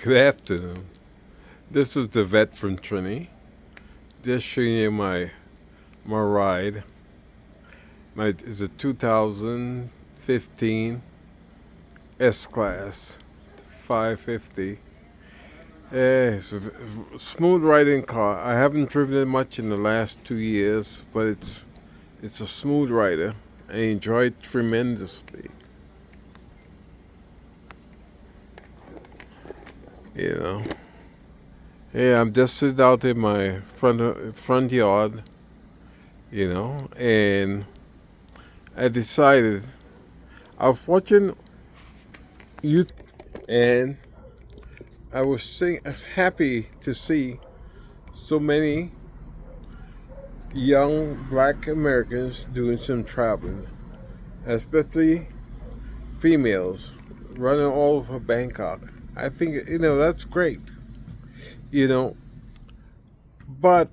Good afternoon. This is the vet from Trinity. Just showing you my ride. It's a 2015 S Class 550. It's a smooth riding car. I haven't driven it much in the last 2 years, but it's a smooth rider. I enjoy it tremendously. You know. Yeah, I'm just sitting out in my front yard. And I decided I was watching you, and I was happy to see so many young Black Americans doing some traveling, especially females running all over Bangkok. I think that's great. You know, but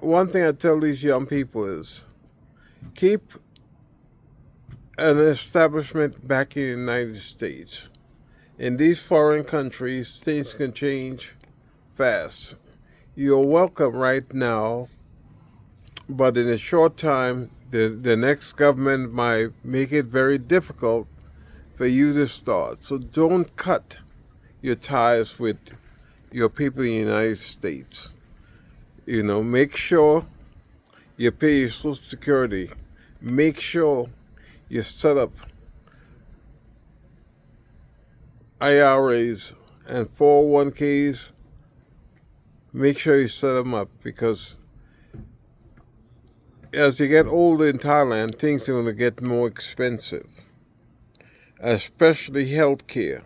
one thing I tell these young people is keep an establishment back in the United States. In these foreign countries, things can change fast. You're welcome right now, but in a short time, the next government might make it very difficult for you to start. So don't cut your ties with your people in the United States. Make sure you pay your Social Security. Make sure you set up IRAs and 401ks. Make sure you set them up, because as you get older in Thailand, things are going to get more expensive, especially healthcare.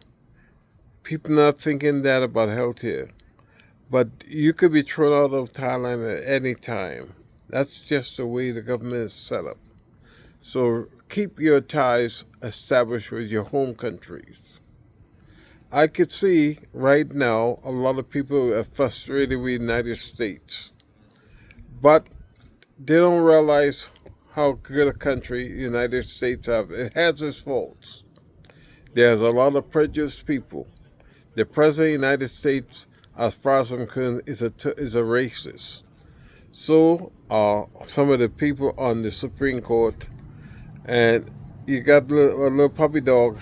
People not thinking that about healthcare, but you could be thrown out of Thailand at any time. That's just the way the government is set up. So keep your ties established with your home countries. I could see right now a lot of people are frustrated with the United States, but they don't realize how good a country the United States have. It has its faults. There's a lot of prejudiced people. The President of the United States, as far as I'm concerned, is a racist. So are some of the people on the Supreme Court. And you got a little puppy dog,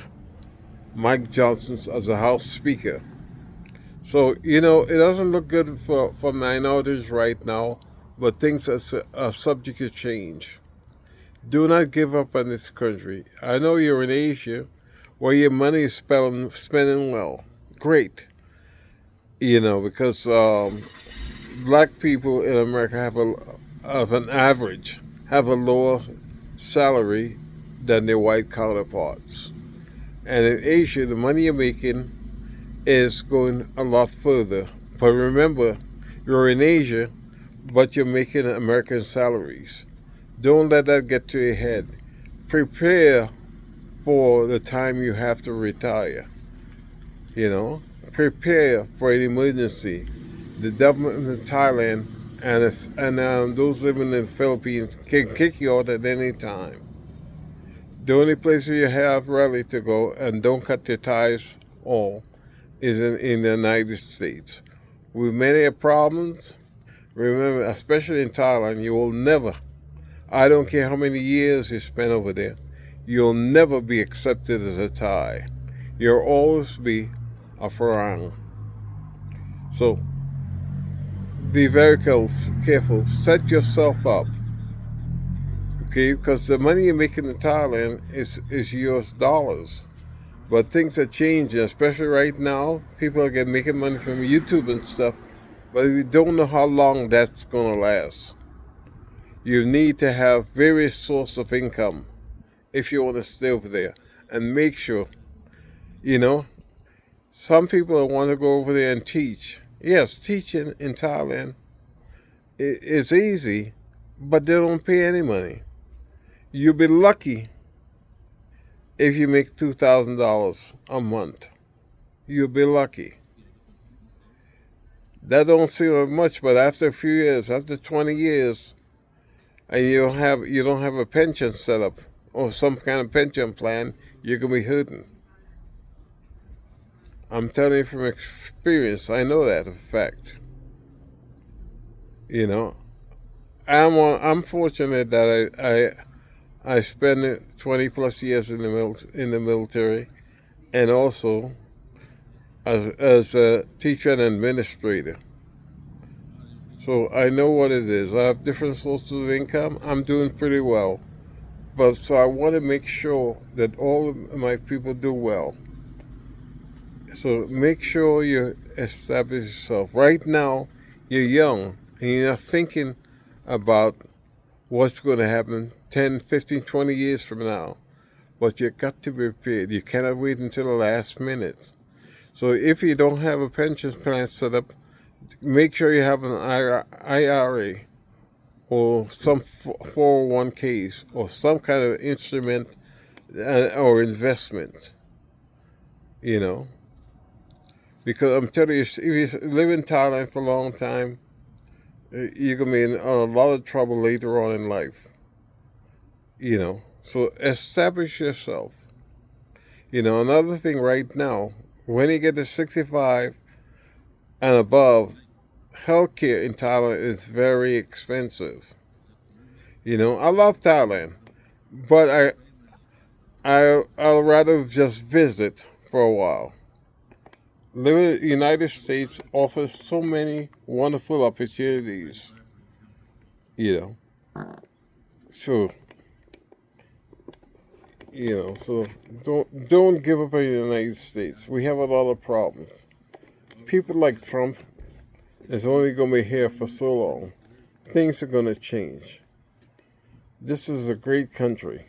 Mike Johnson, as a House Speaker. So, it doesn't look good for minorities right now, but things are subject to change. Do not give up on this country. I know you're in Asia, where your money is spending well. Great. Because black people in America have an average, have a lower salary than their white counterparts. And in Asia, the money you're making is going a lot further. But remember, you're in Asia, but you're making American salaries. Don't let that get to your head. Prepare for the time you have to retire. Prepare for an emergency. The government in Thailand and those living in the Philippines can kick you out at any time. The only place you have really to go, and don't cut your ties all, is in the United States. With many problems, remember, especially in Thailand, you will never, I don't care how many years you spend over there, you'll never be accepted as a Thai. You'll always be a Farang. So be very careful. Set yourself up. Okay, because the money you make in Thailand is US dollars. But things are changing, especially right now. People are making money from YouTube and stuff, but we don't know how long that's going to last. You need to have various sources of income if you want to stay over there. And make sure, some people want to go over there and teach. Yes, teaching in Thailand is easy, but they don't pay any money. You'll be lucky if you make $2,000 a month. You'll be lucky. That don't seem like much, but after a few years, after 20 years, and you don't have a pension set up or some kind of pension plan, you're gonna be hurting. I'm telling you from experience. I know that a fact. You know, I'm fortunate that I spent 20 plus years in in the military, and also as a teacher and administrator. So I know what it is. I have different sources of income. I'm doing pretty well. But so I want to make sure that all of my people do well. So make sure you establish yourself. Right now, you're young and you're not thinking about what's going to happen 10, 15, 20 years from now. But you got to be prepared. You cannot wait until the last minute. So if you don't have a pension plan set up, make sure you have an IRA or some 401ks or some kind of instrument or investment, you know. Because I'm telling you, if you live in Thailand for a long time, you're going to be in a lot of trouble later on in life, you know. So establish yourself. You know, another thing right now, when you get to 65 and above, healthcare in Thailand is very expensive. You know, I love Thailand, but I'll rather just visit for a while. Living in the United States offers so many wonderful opportunities, you know. So, so don't give up on the United States. We have a lot of problems. People like Trump is only going to be here for so long. Things are going to change. This is a great country.